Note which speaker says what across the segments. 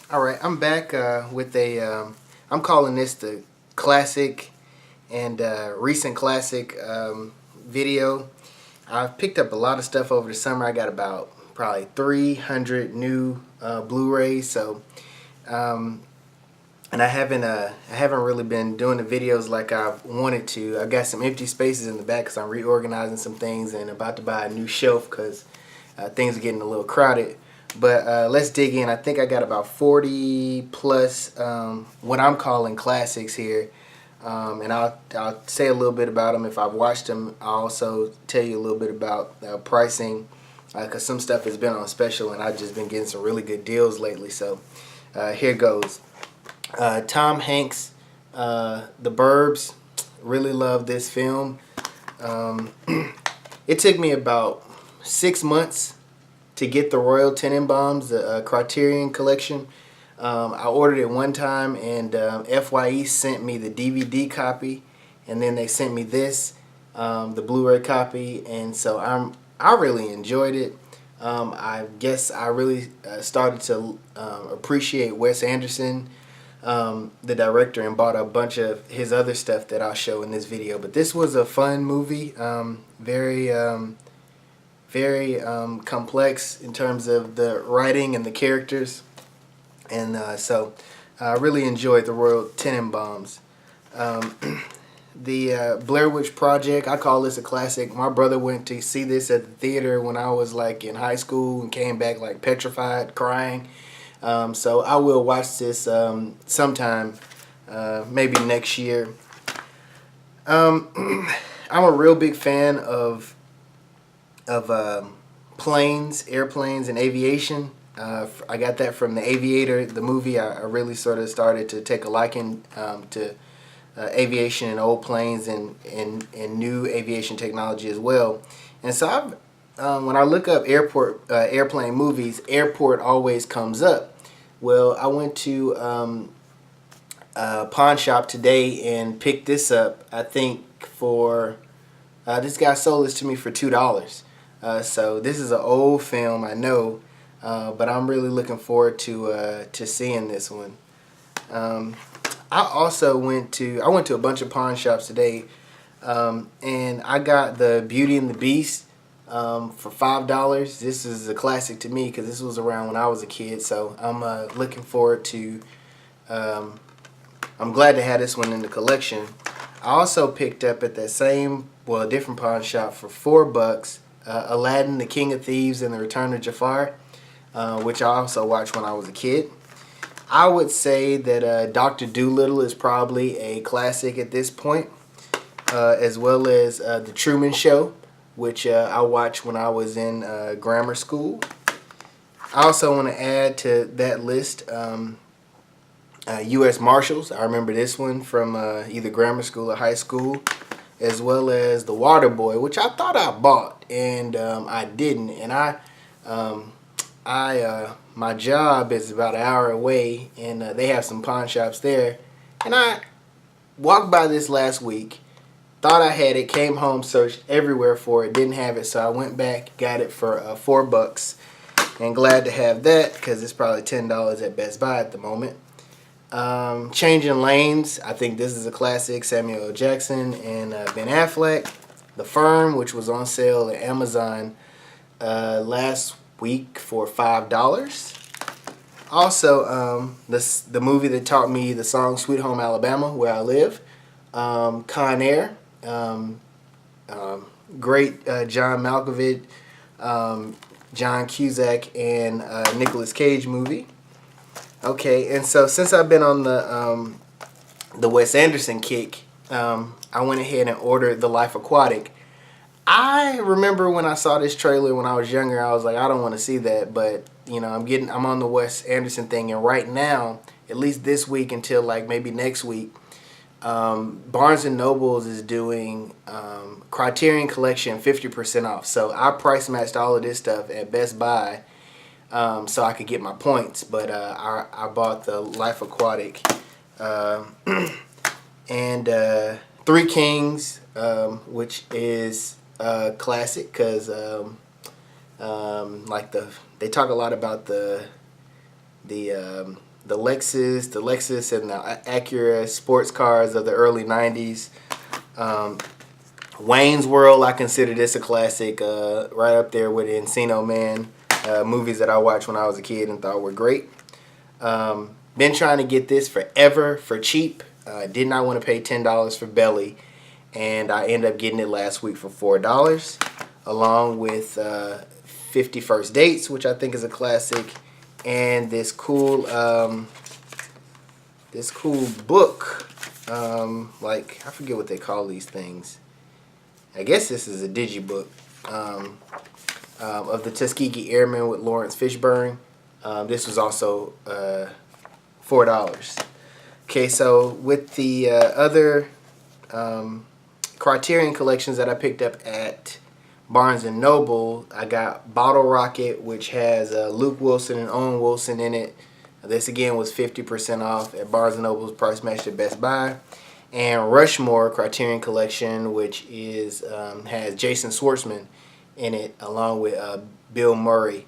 Speaker 1: All right, I'm back with I'm calling this the classic and recent classic video. I've picked up a lot of stuff over the summer. I got about probably 300 new Blu-rays. Um, and I haven't really been doing the videos like I've wanted to. I got some empty spaces in the back because I'm reorganizing some things and about to buy a new shelf because things are getting a little crowded. But let's dig in. I think I got about 40 plus what I'm calling classics here. And I'll say a little bit about them if I've watched them. I'll also tell you a little bit about pricing because some stuff has been on special and I've just been getting some really good deals lately. So here goes. Tom Hanks, The Burbs. Really love this film. It took me about 6 months to get the Royal Tenenbaums, the Criterion collection. I ordered it one time and FYE sent me the DVD copy, and then they sent me this, the Blu-ray copy, and so I really enjoyed it. I guess I really started to appreciate Wes Anderson, the director, and bought a bunch of his other stuff that I'll show in this video. But this was a fun movie, very complex in terms of the writing and the characters, and so I really enjoyed the Royal Tenenbaums. The Blair Witch Project, I call this a classic. My brother went to see this at the theater when I was like in high school and came back like petrified, crying. So I will watch this sometime, maybe next year. I'm a real big fan of planes, airplanes, and aviation. I got that from The Aviator, the movie. I really sort of started to take a liking to aviation and old planes and new aviation technology as well. And so when I look up airplane movies, airport always comes up. Well, I went to a pawn shop today and picked this up. I think for this guy sold this to me for $2. So this is an old film, I know, but I'm really looking forward to seeing this one. I also went to a bunch of pawn shops today, and I got the Beauty and the Beast for $5. This is a classic to me because this was around when I was a kid, so I'm looking forward to. I'm glad to have this one in the collection. I also picked up at that same, well, a different pawn shop for $4. Aladdin, the King of Thieves, and the Return of Jafar, which I also watched when I was a kid. I would say that Dr. Dolittle is probably a classic at this point, as well as The Truman Show, which I watched when I was in grammar school. I also want to add to that list U.S. Marshals. I remember this one from either grammar school or high school, as well as The Water Boy, which I thought I bought, and I didn't. And my job is about an hour away, and they have some pawn shops there. And I walked by this last week, thought I had it, came home, searched everywhere for it, didn't have it, so I went back, got it for $4, and glad to have that because it's probably $10 at Best Buy at the moment. Changing Lanes, I think this is a classic. Samuel L. Jackson and Ben Affleck. The Firm, which was on sale at Amazon last week for $5. Also, the movie that taught me the song Sweet Home Alabama, where I live. Con Air, great John Malkovich, John Cusack, and Nicolas Cage movie. Okay, and so since I've been on the Wes Anderson kick, I went ahead and ordered The Life Aquatic. I remember when I saw this trailer when I was younger, I was like, I don't want to see that, but you know, I'm on the Wes Anderson thing, and right now, at least this week until like maybe next week, Barnes and Nobles is doing Criterion Collection 50% off. So I price matched all of this stuff at Best Buy so I could get my points, but I bought The Life Aquatic and Three Kings, which is classic because like they talk a lot about the Lexus and the Acura sports cars of the early 90s. Wayne's World, I consider this a classic, right up there with Encino Man, movies that I watched when I was a kid and thought were great. Been trying to get this forever for cheap. Did not want to pay $10 for Belly, and I ended up getting it last week for $4, along with 50 First Dates, which I think is a classic, and this cool book, like, I forget what they call these things. I guess this is a digibook of the Tuskegee Airmen with Lawrence Fishburne. This was also $4. Okay, so with the other Criterion collections that I picked up at Barnes & Noble, I got Bottle Rocket, which has Luke Wilson and Owen Wilson in it. This again was 50% off at Barnes & Noble's price match at Best Buy. And Rushmore Criterion Collection, which is has Jason Schwartzman in it, along with Bill Murray.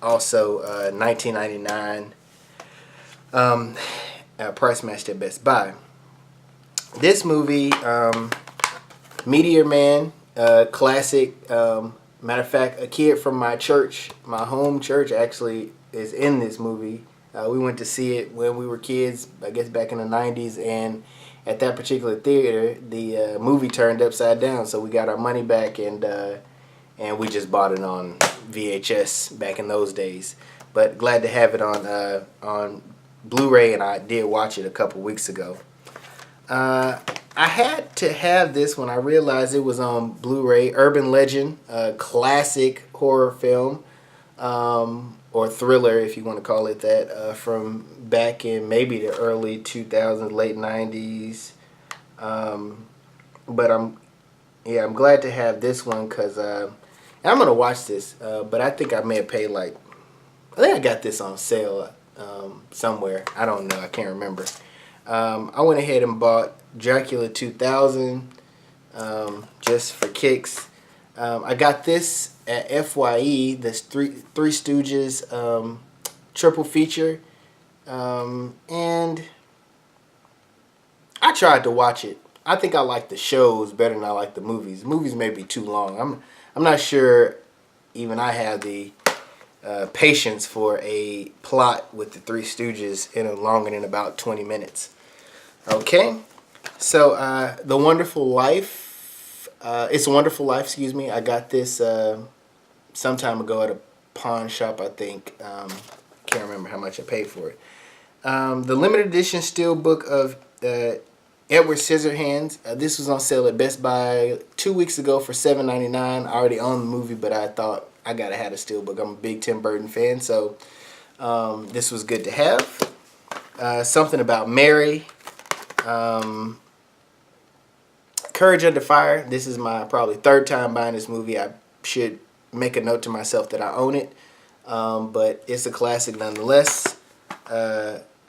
Speaker 1: Also $19.99, price matched at Best Buy. This movie, Meteor Man, classic. Matter of fact, a kid from my church, my home church, actually is in this movie. We went to see it when we were kids, I guess back in the 90s, and at that particular theater, the movie turned upside down, so we got our money back, and we just bought it on VHS back in those days. But glad to have it on Blu-ray, and I did watch it a couple weeks ago. I had to have this when I realized it was on Blu-ray. Urban Legend, a classic horror film, or thriller, if you want to call it that, from back in maybe the early 2000s, late 90s. But I'm glad to have this one, because I'm going to watch this, but I think I may have paid I think I got this on sale somewhere. I don't know. I can't remember. I went ahead and bought Dracula 2000 just for kicks. I got this at FYE, this Three Stooges triple feature, and I tried to watch it. I think I like the shows better than I like the movies. The movies may be too long. I'm not sure even I have the patience for a plot with the Three Stooges in longer than about 20 minutes. Okay, so The Wonderful Life. It's a Wonderful Life, excuse me. I got this some time ago at a pawn shop, I think. Can't remember how much I paid for it. The limited edition steelbook of Edward Scissorhands. This was on sale at Best Buy 2 weeks ago for $7.99. I already owned the movie, but I thought I gotta have a steelbook. I'm a big Tim Burton fan, so this was good to have. Something About Mary. Courage Under Fire. This is my probably third time buying this movie. I should make a note to myself that I own it, but it's a classic nonetheless.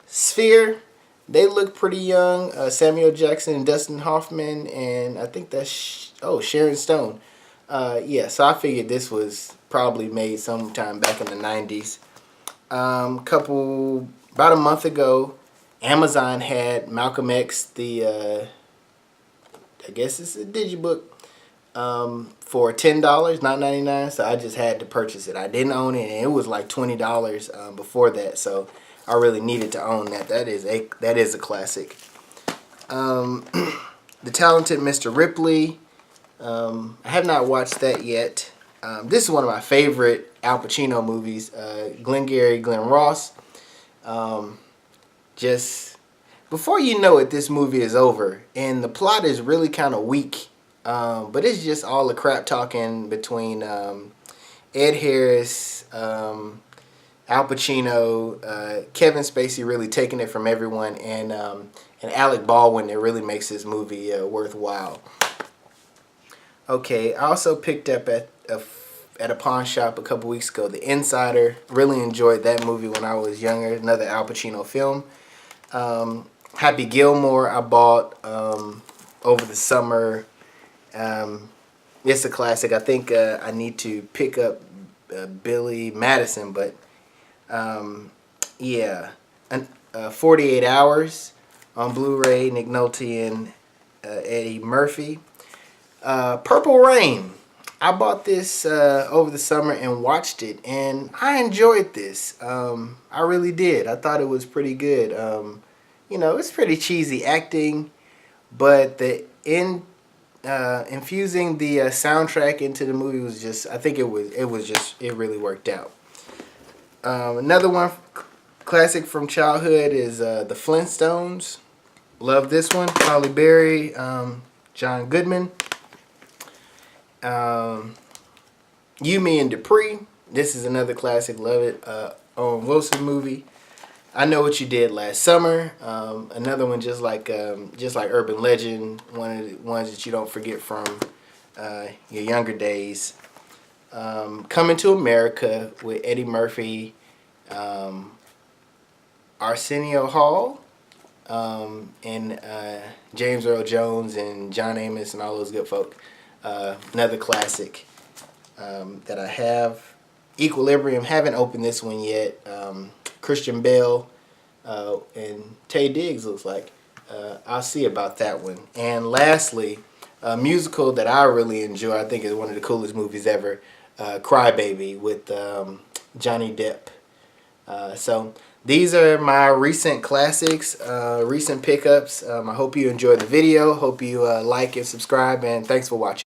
Speaker 1: Sphere. They look pretty young. Samuel Jackson and Dustin Hoffman, and I think that's Sharon Stone. Yeah, so I figured this was probably made sometime back in the 90s. About a month ago, Amazon had Malcolm X, I guess it's a digibook, for $10, $9.99. So I just had to purchase it. I didn't own it, and it was like $20 before that. So I really needed to own that. That is a classic. The Talented Mr. Ripley. I have not watched that yet. This is one of my favorite Al Pacino movies. Glengarry Glen Ross. Just before you know it, this movie is over, and the plot is really kind of weak. But it's just all the crap talking between Ed Harris, Al Pacino, Kevin Spacey really taking it from everyone, and Alec Baldwin that really makes this movie worthwhile. Okay, I also picked up at a pawn shop a couple weeks ago, The Insider. Really enjoyed that movie when I was younger. Another Al Pacino film. Happy Gilmore I bought over the summer. It's a classic. I think I need to pick up Billy Madison, but Yeah, 48 Hours on Blu-ray, Nick Nolte and Eddie Murphy. Purple Rain. I bought this over the summer and watched it, and I enjoyed this. I really did. I thought it was pretty good. You know, it's pretty cheesy acting, but infusing the soundtrack into the movie was just, I think it really worked out. Another one, classic from childhood, is the Flintstones. Love this one. Halle Berry, John Goodman. You, Me, and Dupree. This is another classic. Love it. Owen Wilson movie. I Know What You Did Last Summer. Another one just like Urban Legend. One of the ones that you don't forget from your younger days. Coming to America with Eddie Murphy, Arsenio Hall, and James Earl Jones and John Amos and all those good folk. Another classic that I have. Equilibrium, haven't opened this one yet. Christian Bale and Taye Diggs looks like. I'll see about that one. And lastly, a musical that I really enjoy, I think is one of the coolest movies ever, Cry Baby with Johnny Depp. So these are my recent classics, recent pickups. I hope you enjoyed the video. Hope you like and subscribe, and thanks for watching.